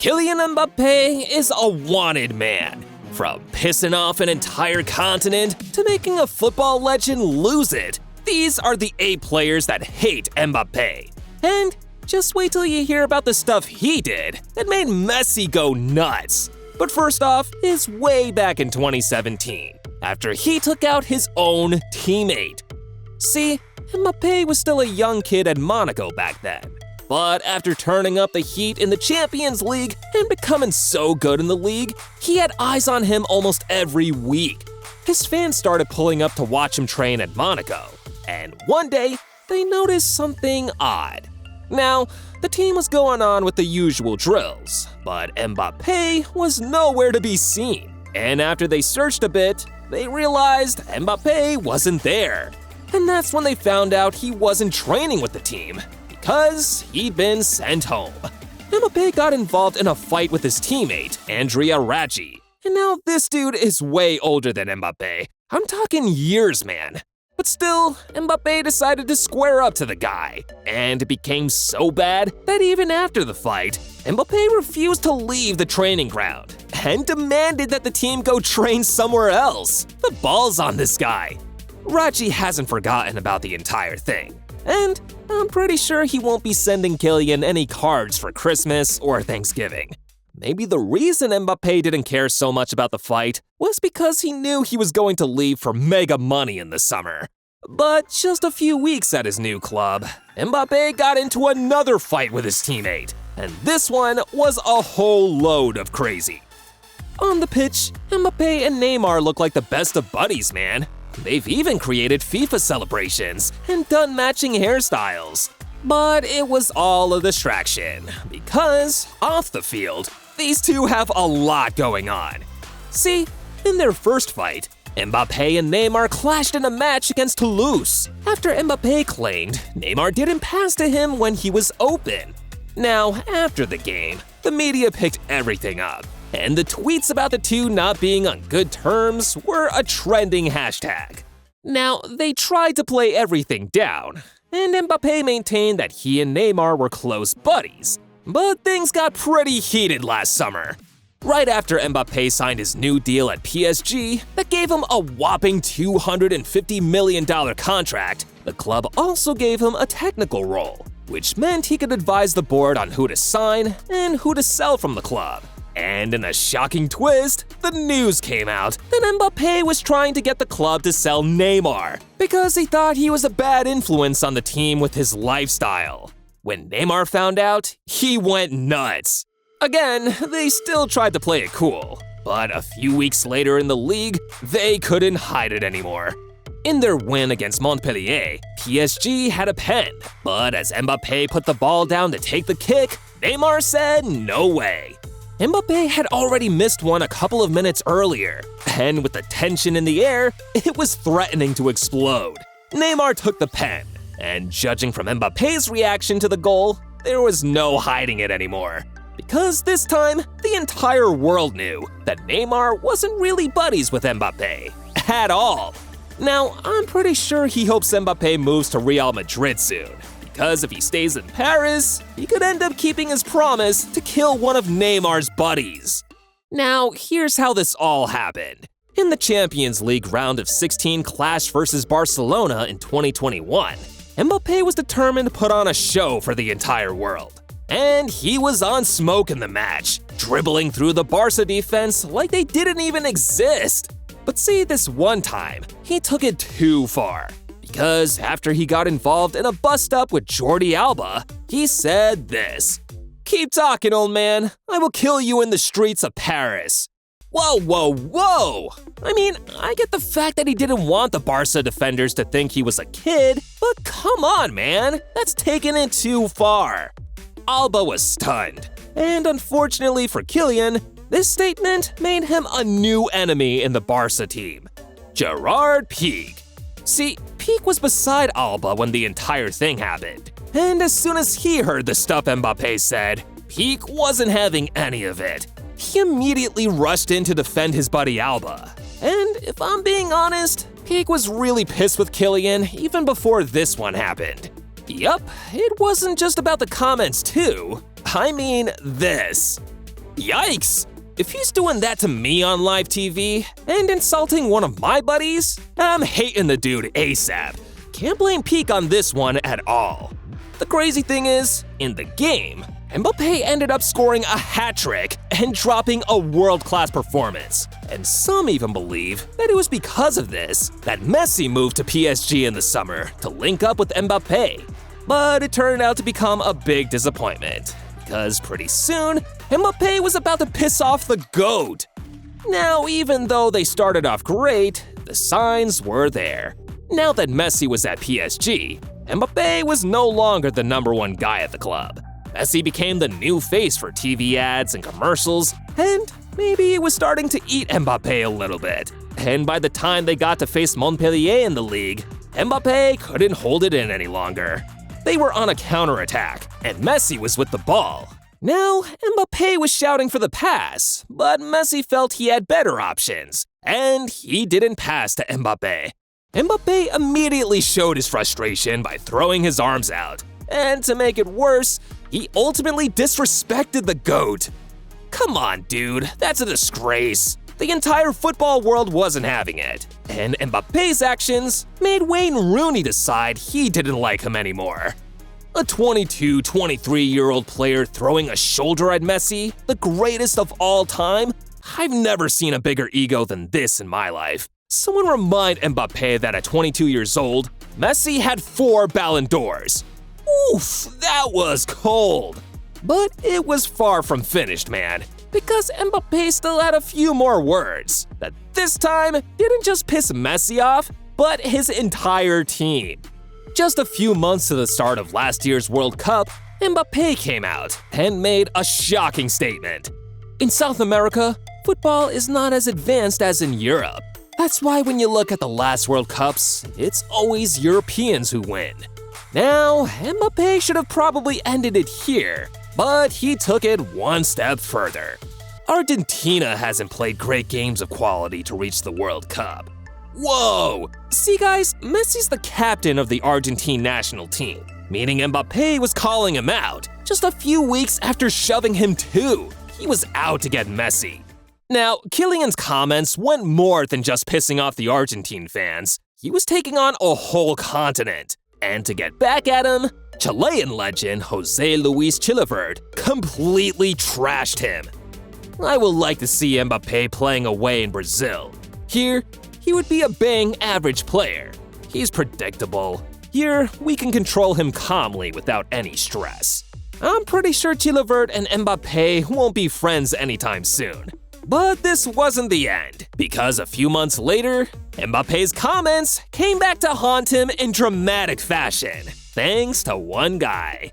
Kylian Mbappe is a wanted man. From pissing off an entire continent to making a football legend lose it, these are the 8 players that hate Mbappe. And just wait till you hear about the stuff he did that made Messi go nuts. But first off is way back in 2017, after he took out his own teammate. See, Mbappe was still a young kid at Monaco back then. But after turning up the heat in the Champions League and becoming so good in the league, he had eyes on him almost every week. His fans started pulling up to watch him train at Monaco, and one day, they noticed something odd. Now, the team was going on with the usual drills, but Mbappe was nowhere to be seen. And after they searched a bit, they realized Mbappe wasn't there. And that's when they found out he wasn't training with the team, because he'd been sent home. Mbappe got involved in a fight with his teammate, Andrea Raggi. And now this dude is way older than Mbappe. I'm talking years, man. But still, Mbappe decided to square up to the guy. And it became so bad that even after the fight, Mbappe refused to leave the training ground and demanded that the team go train somewhere else. The balls on this guy. Raggi hasn't forgotten about the entire thing. And I'm pretty sure he won't be sending Kylian any cards for Christmas or Thanksgiving. Maybe the reason Mbappe didn't care so much about the fight was because he knew he was going to leave for mega money in the summer. But just a few weeks at his new club, Mbappe got into another fight with his teammate, and this one was a whole load of crazy. On the pitch, Mbappe and Neymar look like the best of buddies, man. They've even created FIFA celebrations and done matching hairstyles. But it was all a distraction, because off the field, these two have a lot going on. See, in their first fight, Mbappe and Neymar clashed in a match against Toulouse after Mbappe claimed Neymar didn't pass to him when he was open. Now, after the game, the media picked everything up, and the tweets about the two not being on good terms were a trending hashtag. Now, they tried to play everything down, and Mbappe maintained that he and Neymar were close buddies. But things got pretty heated last summer. Right after Mbappe signed his new deal at PSG that gave him a whopping $250 million contract, the club also gave him a technical role, which meant he could advise the board on who to sign and who to sell from the club. And in a shocking twist, the news came out that Mbappe was trying to get the club to sell Neymar because he thought he was a bad influence on the team with his lifestyle. When Neymar found out, he went nuts. Again, they still tried to play it cool, but a few weeks later in the league, they couldn't hide it anymore. In their win against Montpellier, PSG had a pen, but as Mbappe put the ball down to take the kick, Neymar said no way. Mbappe had already missed one a couple of minutes earlier, and with the tension in the air, it was threatening to explode. Neymar took the pen, and judging from Mbappe's reaction to the goal, there was no hiding it anymore. Because this time, the entire world knew that Neymar wasn't really buddies with Mbappe at all. Now, I'm pretty sure he hopes Mbappe moves to Real Madrid soon, because if he stays in Paris, he could end up keeping his promise to kill one of Neymar's buddies. Now, here's how this all happened. In the Champions League round of 16 clash versus Barcelona in 2021, Mbappe was determined to put on a show for the entire world. And he was on smoke in the match, dribbling through the Barca defense like they didn't even exist. But see, this one time, he took it too far. Because after he got involved in a bust-up with Jordi Alba, he said this: "Keep talking, old man. I will kill you in the streets of Paris." Whoa, whoa, whoa! I mean, I get the fact that he didn't want the Barca defenders to think he was a kid, but come on, man, that's taking it too far. Alba was stunned, and unfortunately for Kylian, this statement made him a new enemy in the Barca team: Gerard Piqué. See, Piqué was beside Alba when the entire thing happened, and as soon as he heard the stuff Mbappe said, Piqué wasn't having any of it. He immediately rushed in to defend his buddy Alba. And if I'm being honest, Piqué was really pissed with Kylian even before this one happened. Yup, it wasn't just about the comments too. I mean this. Yikes! If he's doing that to me on live TV and insulting one of my buddies, I'm hating the dude ASAP. Can't blame Peak on this one at all. The crazy thing is, in the game, Mbappe ended up scoring a hat-trick and dropping a world-class performance. And some even believe that it was because of this that Messi moved to PSG in the summer to link up with Mbappe. But it turned out to become a big disappointment, because pretty soon, Mbappe was about to piss off the GOAT. Now, even though they started off great, the signs were there. Now that Messi was at PSG, Mbappe was no longer the #1 guy at the club. Messi became the new face for TV ads and commercials, and maybe it was starting to eat Mbappe a little bit. And by the time they got to face Montpellier in the league, Mbappe couldn't hold it in any longer. They were on a counterattack, and Messi was with the ball. Now, Mbappe was shouting for the pass, but Messi felt he had better options, and he didn't pass to Mbappe. Mbappe immediately showed his frustration by throwing his arms out, and to make it worse, he ultimately disrespected the GOAT. Come on, dude, that's a disgrace. The entire football world wasn't having it, and Mbappe's actions made Wayne Rooney decide he didn't like him anymore. A 22, 23-year-old player throwing a shoulder at Messi, the greatest of all time? I've never seen a bigger ego than this in my life. Someone remind Mbappe that at 22 years old, Messi had 4 Ballon d'Ors. Oof, that was cold. But it was far from finished, man, because Mbappe still had a few more words that this time didn't just piss Messi off, but his entire team. Just a few months to the start of last year's World Cup, Mbappe came out and made a shocking statement. In South America, football is not as advanced as in Europe. That's why when you look at the last World Cups, it's always Europeans who win. Now, Mbappe should have probably ended it here, but he took it one step further. Argentina hasn't played great games of quality to reach the World Cup. Whoa! See guys, Messi's the captain of the Argentine national team, meaning Mbappe was calling him out just a few weeks after shoving him too. He was out to get Messi. Now, Kylian's comments went more than just pissing off the Argentine fans. He was taking on a whole continent. And to get back at him, Chilean legend Jose Luis Chilevert completely trashed him. I would like to see Mbappe playing away in Brazil. Here, he would be a bang average player. He's predictable. Here, we can control him calmly without any stress. I'm pretty sure Chilevert and Mbappe won't be friends anytime soon. But this wasn't the end, because a few months later, Mbappe's comments came back to haunt him in dramatic fashion, thanks to one guy.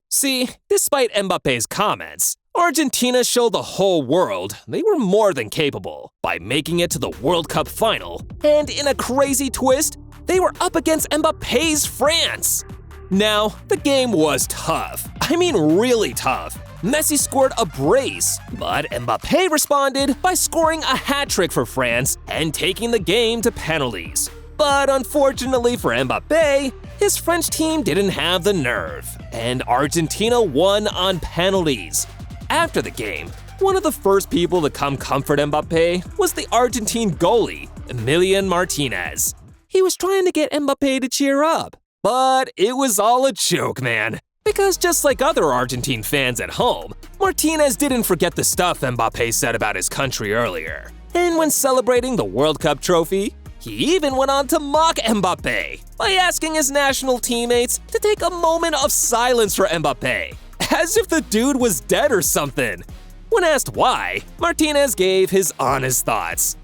See, despite Mbappe's comments, Argentina showed the whole world they were more than capable by making it to the World Cup final, and in a crazy twist, they were up against Mbappe's France. Now, the game was tough. I mean really tough. Messi scored a brace, but Mbappe responded by scoring a hat-trick for France and taking the game to penalties. But unfortunately for Mbappe, his French team didn't have the nerve, and Argentina won on penalties. After the game, one of the first people to come comfort Mbappe was the Argentine goalie, Emilian Martinez. He was trying to get Mbappe to cheer up, but it was all a joke, man. Because just like other Argentine fans at home, Martinez didn't forget the stuff Mbappe said about his country earlier. And when celebrating the World Cup trophy, he even went on to mock Mbappe by asking his national teammates to take a moment of silence for Mbappe, as if the dude was dead or something. When asked why, Martinez gave his honest thoughts.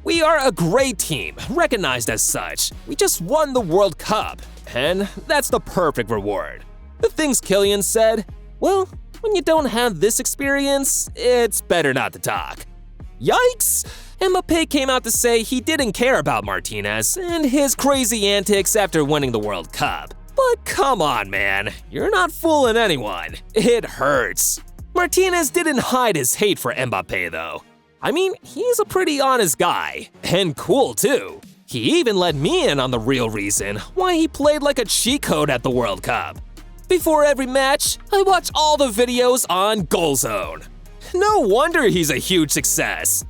"We are a great team, recognized as such. We just won the World Cup, and that's the perfect reward." The things Kylian said, well, when you don't have this experience, it's better not to talk. Yikes! Mbappe came out to say he didn't care about Martinez and his crazy antics after winning the World Cup. But come on, man, you're not fooling anyone. It hurts. Martinez didn't hide his hate for Mbappe though. I mean, he's a pretty honest guy, and cool too. He even let me in on the real reason why he played like a cheat code at the World Cup. Before every match, I watch all the videos on Goal Zone. No wonder he's a huge success.